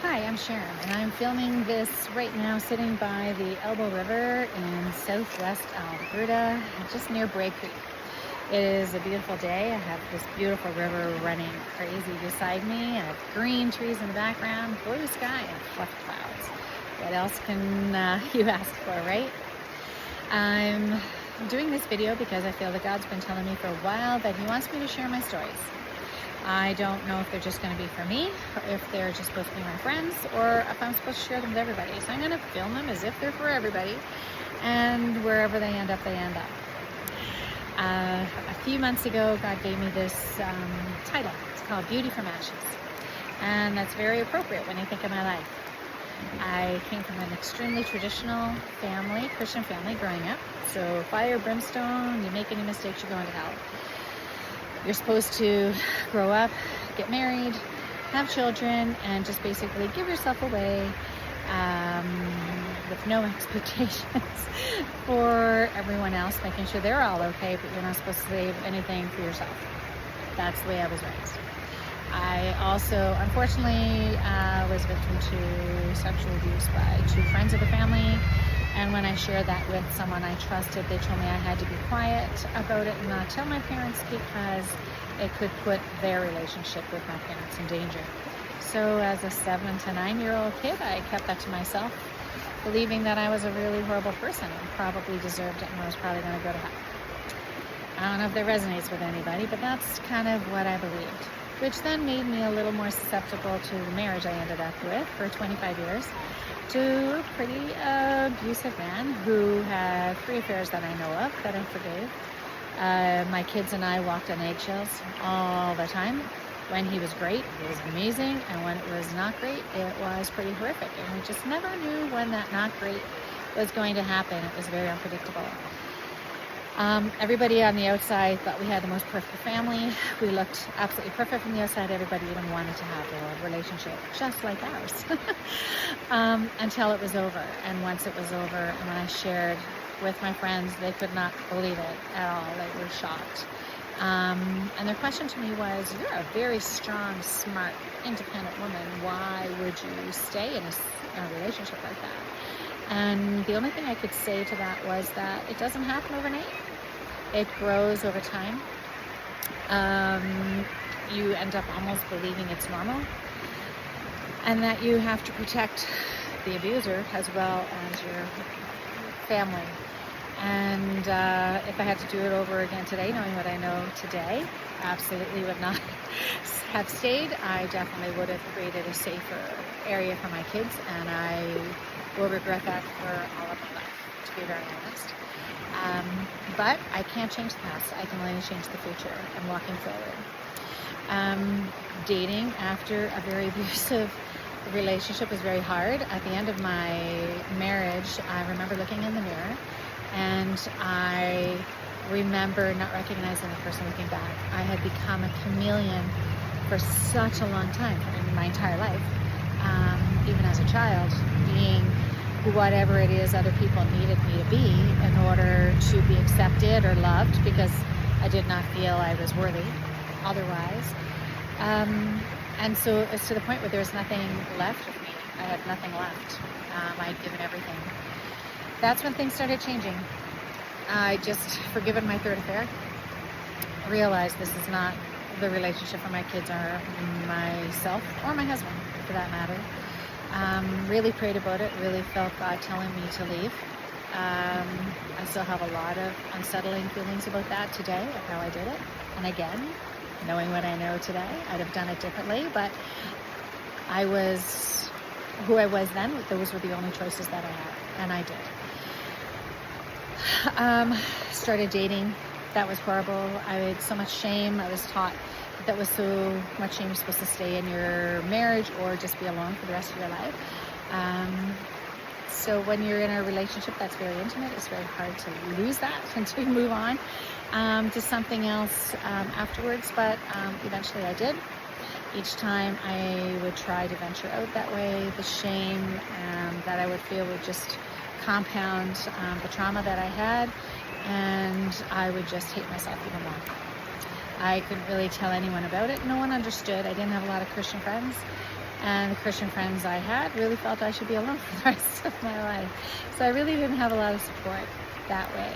Hi, I'm Sharon, and I'm filming this right now sitting by the Elbow River in southwest Alberta, just near Bray Creek. It is a beautiful day. I have this beautiful river running crazy beside me. I have green trees in the background, blue sky, and fluffy clouds. What else can you ask for, right? I'm doing this video because I feel that God's been telling me for a while that He wants me to share my stories. I don't know if they're just going to be for me, or if they're just supposed to be my friends, or if I'm supposed to share them with everybody. So I'm going to film them as if they're for everybody, and wherever they end up, they end up. A few months ago, God gave me this title. It's called Beauty from Ashes, and that's very appropriate when you think of my life. I came from an extremely traditional family, Christian family, growing up. So fire, brimstone, you make any mistakes, you're going to hell. You're supposed to grow up, get married, have children, and just basically give yourself away with no expectations for everyone else, making sure they're all okay, but you're not supposed to save anything for yourself. That's the way I was raised. I also, unfortunately, was victim to sexual abuse by two friends of the family. And when I shared that with someone I trusted, they told me I had to be quiet about it and not tell my parents because it could put their relationship with my parents in danger. So as a 7 to 9-year-old kid, I kept that to myself, believing that I was a really horrible person and probably deserved it and was probably going to go to hell. I don't know if that resonates with anybody, but that's kind of what I believed, which then made me a little more susceptible to the marriage I ended up with for 25 years. To a pretty abusive man who had 3 affairs that I know of that I forgave. My kids and I walked on eggshells all the time. When he was great, it was amazing, and when it was not great, it was pretty horrific. And we just never knew when that not great was going to happen. It was very unpredictable. Everybody on the outside thought we had the most perfect family. We looked absolutely perfect from the outside. Everybody even wanted to have a relationship just like ours until it was over. And once it was over, and when I shared with my friends, they could not believe it at all. They were shocked. And their question to me was, you're a very strong, smart, independent woman. Why would you stay in a relationship like that? And the only thing I could say to that was that it doesn't happen overnight. It grows over time. You end up almost believing it's normal, and that you have to protect the abuser as well as your family. And if I had to do it over again today, knowing what I know today, absolutely would not have stayed. I definitely would have created a safer area for my kids, and I will regret that for all of my life, to be very honest. But I can't change the past. I can only change the future and walking forward. Dating after a very abusive relationship was very hard. At the end of my marriage, I remember looking in the mirror, and I remember not recognizing the person looking back. I had become a chameleon for such a long time, in my entire life, even as a child, being whatever it is other people needed me to be in order to be accepted or loved, because I did not feel I was worthy otherwise. And so it's to the point where there was nothing left of me. I had nothing left. I'd given everything. That's when things started changing. I just forgiven my 3rd affair. Realized this is not the relationship for my kids or myself or my husband, for that matter. Really prayed about it, really felt God telling me to leave. I still have a lot of unsettling feelings about that today, of how I did it. And again, knowing what I know today, I'd have done it differently, but I was who I was then. Those were the only choices that I had, and I did. Started dating. That was horrible. I had so much shame. I was taught that was so much shame. You're supposed to stay in your marriage or just be alone for the rest of your life. So when you're in a relationship that's very intimate, it's very hard to lose that and to move on to something else afterwards. But eventually I did. Each time I would try to venture out that way, the shame that I would feel would just compound the trauma that I had, and I would just hate myself even more. I couldn't really tell anyone about it. No one understood. I didn't have a lot of Christian friends. And the Christian friends I had really felt I should be alone for the rest of my life. So I really didn't have a lot of support that way.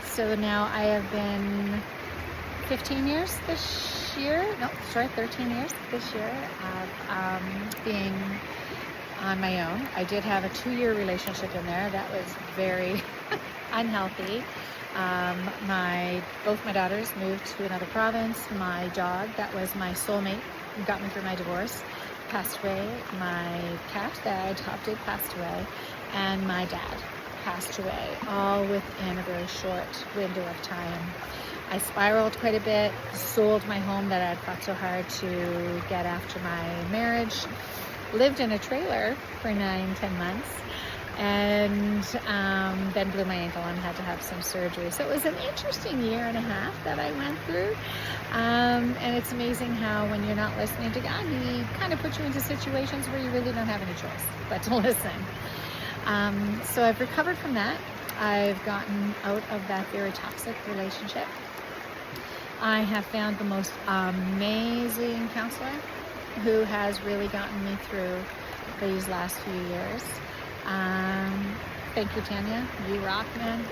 So now I have been 15 years this year, 13 years this year of being on my own. I did have a 2-year relationship in there that was very unhealthy. Both my daughters moved to another province. My dog, that was my soulmate, who got me through my divorce, passed away. My cat that I adopted passed away, and my dad passed away, all within a very short window of time. I spiraled quite a bit, sold my home that I'd fought so hard to get after my marriage, lived in a trailer for 9-10 months, and then blew my ankle and had to have some surgery. So it was an interesting 1.5 years that I went through. And it's amazing how when you're not listening to God, He kind of puts you into situations where you really don't have any choice but to listen. So I've recovered from that. I've gotten out of that very toxic relationship. I have found the most amazing counselor who has really gotten me through these last few years. Thank you, Tanya. You rock, man.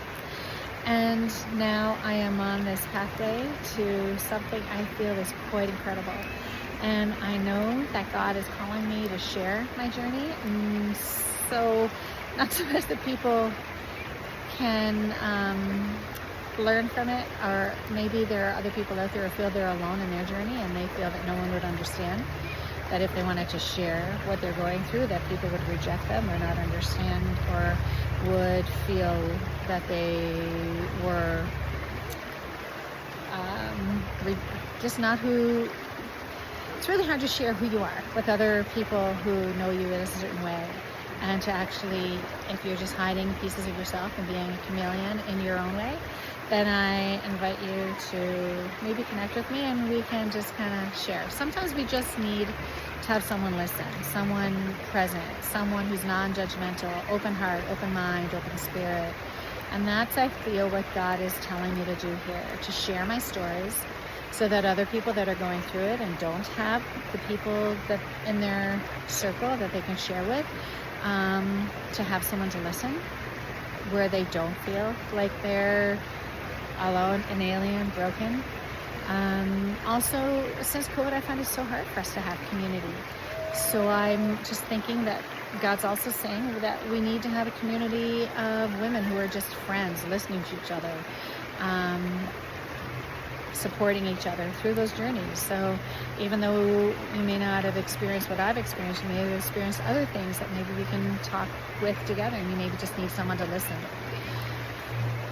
And now I am on this pathway to something I feel is quite incredible. And I know that God is calling me to share my journey. And so not so much that people can learn from it, or maybe there are other people out there who feel they're alone in their journey and they feel that no one would understand, that if they wanted to share what they're going through, that people would reject them or not understand, or would feel that they were just not who. It's really hard to share who you are with other people who know you in a certain way, and to actually, if you're just hiding pieces of yourself and being a chameleon in your own way, then I invite you to maybe connect with me and we can just kind of share. Sometimes we just need to have someone listen, someone present, someone who's non-judgmental, open heart, open mind, open spirit. And that's, I feel, what God is telling me to do here, to share my stories so that other people that are going through it and don't have the people that in their circle that they can share with, to have someone to listen where they don't feel like they're alone, an alien, broken. Also, since COVID, I find it so hard for us to have community. So I'm just thinking that God's also saying that we need to have a community of women who are just friends, listening to each other, supporting each other through those journeys. So even though you may not have experienced what I've experienced, you may have experienced other things that maybe we can talk with together, and you maybe just need someone to listen.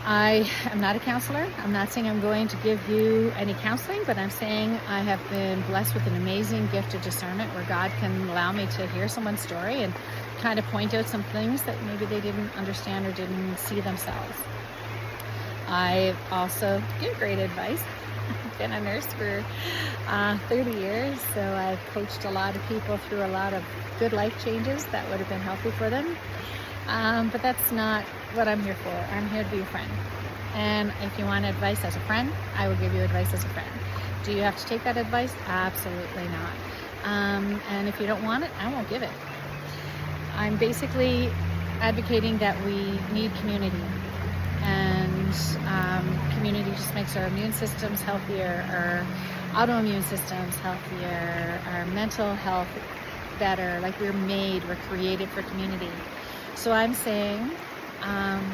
I am not a counselor. I'm not saying I'm going to give you any counseling, but I'm saying I have been blessed with an amazing gift of discernment where God can allow me to hear someone's story and kind of point out some things that maybe they didn't understand or didn't see themselves. I also give great advice. I've been a nurse for 30 years, so I've coached a lot of people through a lot of good life changes that would have been healthy for them. But that's not what I'm here for. I'm here to be a friend. And if you want advice as a friend, I will give you advice as a friend. Do you have to take that advice? Absolutely not. And if you don't want it, I won't give it. I'm basically advocating that we need community. And community just makes our immune systems healthier, our autoimmune systems healthier, our mental health better. Like we're created for community. So I'm saying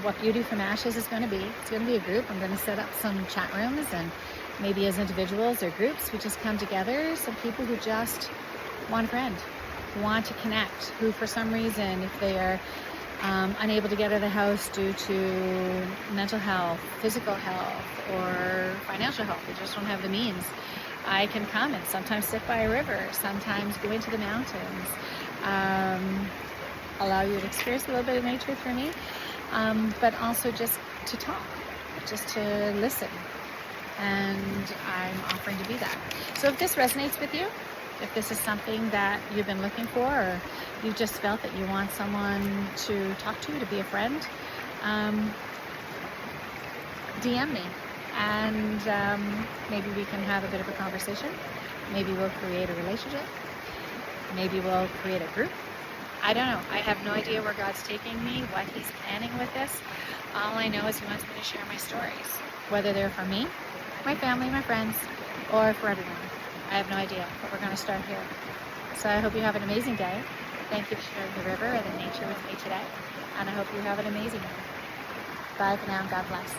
what Beauty from Ashes is going to be. It's going to be a group. I'm going to set up some chat rooms, and maybe as individuals or groups, we just come together. Some people who just want a friend, who want to connect, who for some reason, if they are unable to get out of the house due to mental health, physical health, or financial health, they just don't have the means, I can come and sometimes sit by a river, sometimes go into the mountains, allow you to experience a little bit of nature through me, but also just to talk, just to listen. And I'm offering to be that. So if this resonates with you, if this is something that you've been looking for, or you've just felt that you want someone to talk to be a friend, DM me, and maybe we can have a bit of a conversation. Maybe we'll create a relationship. Maybe we'll create a group. I don't know. I have no idea where God's taking me, what He's planning with this. All I know is He wants me to share my stories, whether they're for me, my family, my friends, or for everyone. I have no idea, but we're going to start here. So I hope you have an amazing day. Thank you for sharing the river and the nature with me today, and I hope you have an amazing one. Bye for now, and God bless.